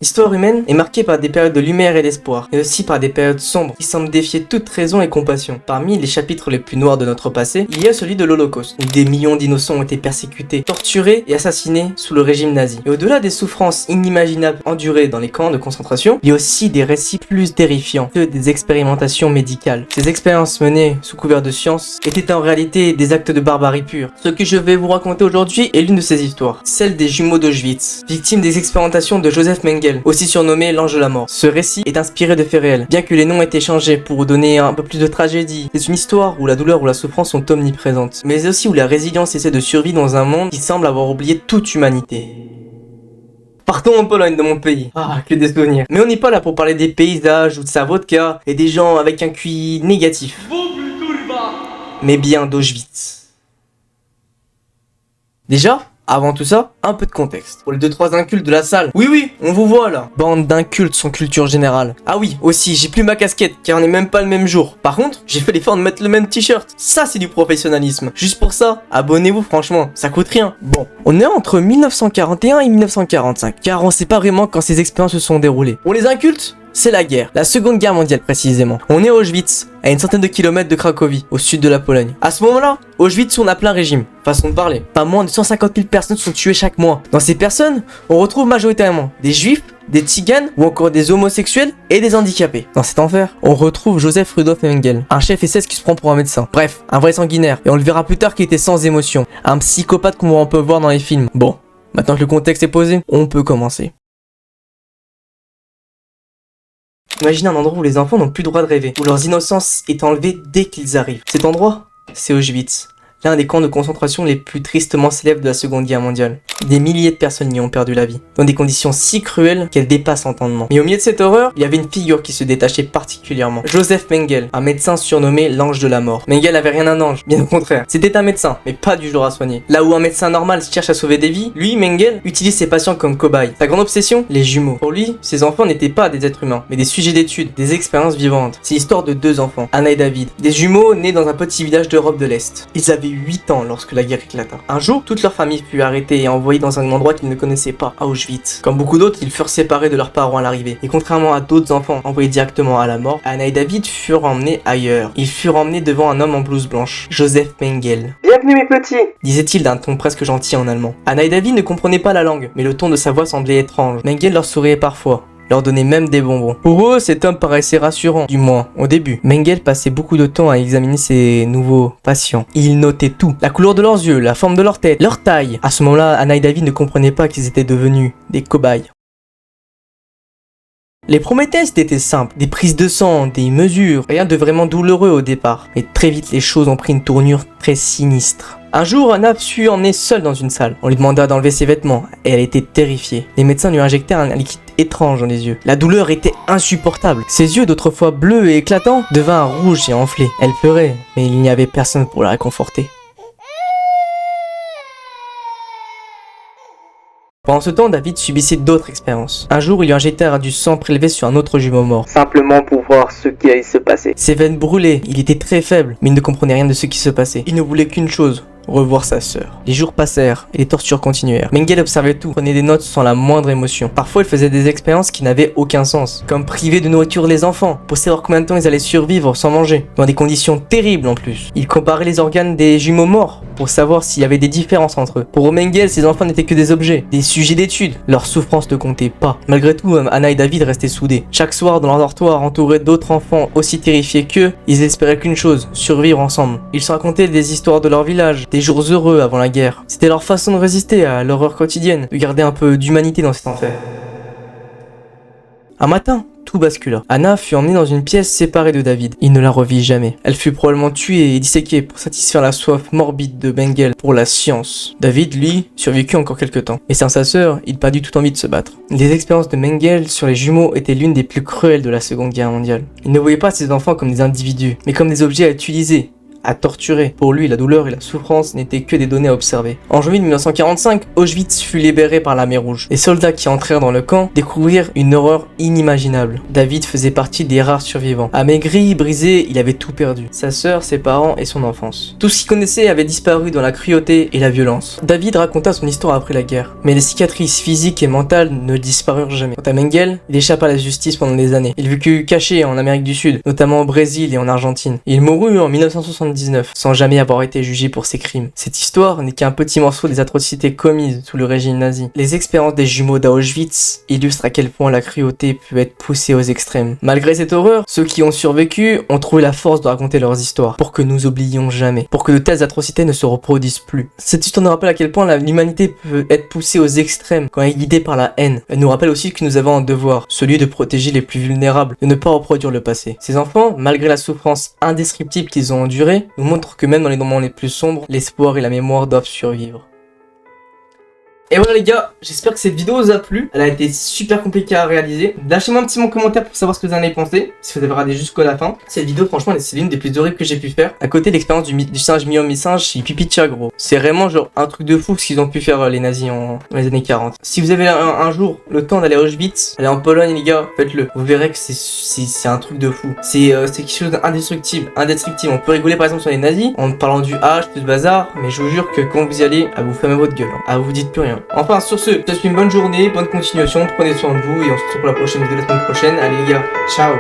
L'histoire humaine est marquée par des périodes de lumière et d'espoir, mais aussi par des périodes sombres qui semblent défier toute raison et compassion. Parmi les chapitres les plus noirs de notre passé, il y a celui de l'Holocauste, où des millions d'innocents ont été persécutés, torturés et assassinés sous le régime nazi. Et au-delà des souffrances inimaginables endurées dans les camps de concentration, il y a aussi des récits plus terrifiants, ceux des expérimentations médicales. Ces expériences menées sous couvert de science étaient en réalité des actes de barbarie pure. Ce que je vais vous raconter aujourd'hui est l'une de ces histoires, celle des jumeaux d'Auschwitz, victimes des expérimentations de Joseph Mengele, aussi surnommé l'ange de la mort. Ce récit est inspiré de faits réels, bien que les noms aient été changés pour donner un peu plus de tragédie. C'est une histoire où la douleur ou la souffrance sont omniprésentes, mais aussi où la résilience essaie de survivre dans un monde qui semble avoir oublié toute humanité. Partons en Pologne, de mon pays. Ah, que des souvenirs. Mais on n'est pas là pour parler des paysages ou de sa vodka et des gens avec un QI négatif, mais bien d'Auschwitz. Déjà, avant tout ça, un peu de contexte. Pour les 2-3 incultes de la salle. Oui, on vous voit là. Bande d'incultes sans culture générale. Ah oui, aussi, j'ai plus ma casquette, car on n'est même pas le même jour. Par contre, j'ai fait l'effort de mettre le même t-shirt. Ça, c'est du professionnalisme. Juste pour ça, abonnez-vous franchement, ça coûte rien. Bon, on est entre 1941 et 1945, car on sait pas vraiment quand ces expériences se sont déroulées. Pour les incultes, c'est la guerre, la seconde guerre mondiale précisément. On est à Auschwitz, à une centaine de kilomètres de Cracovie, au sud de la Pologne. À ce moment-là, Auschwitz tourne à plein régime, façon de parler. Pas moins de 150 000 personnes sont tuées chaque mois. Dans ces personnes, on retrouve majoritairement des juifs, des tziganes ou encore des homosexuels et des handicapés. Dans cet enfer, on retrouve Joseph Rudolf Mengele, un chef SS qui se prend pour un médecin. Bref, un vrai sanguinaire, et on le verra plus tard qu'il était sans émotion. Un psychopathe qu'on peut voir dans les films. Bon, maintenant que le contexte est posé, on peut commencer. Imaginez un endroit où les enfants n'ont plus le droit de rêver, où leur innocence est enlevée dès qu'ils arrivent. Cet endroit, c'est Auschwitz, l'un des camps de concentration les plus tristement célèbres de la Seconde Guerre mondiale. Des milliers de personnes y ont perdu la vie, dans des conditions si cruelles qu'elles dépassent l'entendement. Mais au milieu de cette horreur, il y avait une figure qui se détachait particulièrement. Joseph Mengele, un médecin surnommé l'ange de la mort. Mengele n'avait rien d'un ange, bien au contraire. C'était un médecin, mais pas du genre à soigner. Là où un médecin normal cherche à sauver des vies, lui, Mengele, utilise ses patients comme cobayes. Sa grande obsession, les jumeaux. Pour lui, ses enfants n'étaient pas des êtres humains, mais des sujets d'études, des expériences vivantes. C'est l'histoire de deux enfants, Anna et David, des jumeaux nés dans un petit village d'Europe de l'Est. Ils avaient 8 ans lorsque la guerre éclata. Un jour, toute leur famille fut arrêtée et envoyée dans un endroit qu'ils ne connaissaient pas, à Auschwitz. Comme beaucoup d'autres, ils furent séparés de leurs parents à l'arrivée. Et contrairement à d'autres enfants envoyés directement à la mort, Anna et David furent emmenés ailleurs. Ils furent emmenés devant un homme en blouse blanche, Joseph Mengele. Bienvenue mes petits, disait-il d'un ton presque gentil en allemand. Anna et David ne comprenaient pas la langue, mais le ton de sa voix semblait étrange. Mengele leur souriait parfois, leur donnait même des bonbons. Pour eux, cet homme paraissait rassurant, du moins au début. Mengele passait beaucoup de temps à examiner ses nouveaux patients. Il notait tout, la couleur de leurs yeux, la forme de leur tête, leur taille. À ce moment-là, Anna et David ne comprenaient pas qu'ils étaient devenus des cobayes. Les premiers tests étaient simples, des prises de sang, des mesures, rien de vraiment douloureux au départ. Mais très vite, les choses ont pris une tournure très sinistre. Un jour, Anna fut emmenée seule dans une salle. On lui demanda d'enlever ses vêtements et elle était terrifiée. Les médecins lui injectèrent un liquide étrange dans les yeux. La douleur était insupportable. Ses yeux, d'autrefois bleus et éclatants, devinrent rouges et enflés. Elle pleurait, mais il n'y avait personne pour la réconforter. Pendant ce temps, David subissait d'autres expériences. Un jour, ils lui injectèrent du sang prélevé sur un autre jumeau mort. simplement pour voir ce qui allait se passer. Ses veines brûlaient, il était très faible, mais il ne comprenait rien de ce qui se passait. Il ne voulait qu'une chose, revoir sa sœur. Les jours passèrent et les tortures continuèrent. Mengele observait tout, prenait des notes sans la moindre émotion. Parfois, il faisait des expériences qui n'avaient aucun sens, comme priver de nourriture les enfants, pour savoir combien de temps ils allaient survivre sans manger, dans des conditions terribles en plus. Il comparait les organes des jumeaux morts, pour savoir s'il y avait des différences entre eux. Pour Mengele, ces enfants n'étaient que des objets, des sujets d'études. Leur souffrance ne comptait pas. Malgré tout, Anna et David restaient soudés. Chaque soir, dans leur dortoir, entourés d'autres enfants aussi terrifiés qu'eux, ils espéraient qu'une chose, survivre ensemble. Ils se racontaient des histoires de leur village, des jours heureux avant la guerre. C'était leur façon de résister à l'horreur quotidienne, de garder un peu d'humanité dans cet enfer. Un matin, tout bascula. Anna fut emmenée dans une pièce séparée de David. Il ne la revit jamais. Elle fut probablement tuée et disséquée pour satisfaire la soif morbide de Mengele pour la science. David, lui, survécut encore quelques temps. Mais sans sa sœur, il perdit toute envie de se battre. Les expériences de Mengele sur les jumeaux étaient l'une des plus cruelles de la Seconde Guerre mondiale. Il ne voyait pas ses enfants comme des individus, mais comme des objets à utiliser, à torturer. Pour lui, la douleur et la souffrance n'étaient que des données à observer. En juillet 1945, Auschwitz fut libéré par l'armée rouge. Les soldats qui entrèrent dans le camp découvrirent une horreur inimaginable. David faisait partie des rares survivants. Amaigri, brisé, il avait tout perdu. Sa sœur, ses parents et son enfance. Tout ce qu'il connaissait avait disparu dans la cruauté et la violence. David raconta son histoire après la guerre, mais les cicatrices physiques et mentales ne disparurent jamais. Quant à Mengele, il échappa à la justice pendant des années. Il vécut caché en Amérique du Sud, notamment au Brésil et en Argentine. Il mourut en 1979, sans jamais avoir été jugé pour ses crimes. Cette histoire n'est qu'un petit morceau des atrocités commises sous le régime nazi. Les expériences des jumeaux d'Auschwitz illustrent à quel point la cruauté peut être poussée aux extrêmes. Malgré cette horreur, ceux qui ont survécu ont trouvé la force de raconter leurs histoires, pour que nous oublions jamais, pour que de telles atrocités ne se reproduisent plus. Cette histoire nous rappelle à quel point l'humanité peut être poussée aux extrêmes quand elle est guidée par la haine. Elle nous rappelle aussi que nous avons un devoir, celui de protéger les plus vulnérables, de ne pas reproduire le passé. Ces enfants, malgré la souffrance indescriptible qu'ils ont endurée, nous montrent que même dans les moments les plus sombres, l'espoir et la mémoire doivent survivre. Et voilà les gars, j'espère que cette vidéo vous a plu. Elle a été super compliquée à réaliser. Lâchez-moi un petit commentaire pour savoir ce que vous en avez pensé, si vous avez regardé jusqu'à la fin. Cette vidéo, franchement, c'est l'une des plus horribles que j'ai pu faire. À côté de l'expérience du singe mi-homme-mi-singe chez Pipitcha, gros. C'est vraiment genre un truc de fou ce qu'ils ont pu faire les nazis dans les années 40. Si vous avez un jour le temps d'aller à Auschwitz, aller en Pologne les gars, faites-le. Vous verrez que c'est un truc de fou. C'est quelque chose d'indestructible, indestructible. On peut rigoler par exemple sur les nazis en parlant du H, tout ce bazar, mais je vous jure que quand vous y allez, vous fermez votre gueule. Vous dites plus rien. Enfin, sur ce, je vous souhaite une bonne journée, bonne continuation, prenez soin de vous et on se retrouve pour la prochaine vidéo la semaine prochaine. Allez les gars, ciao!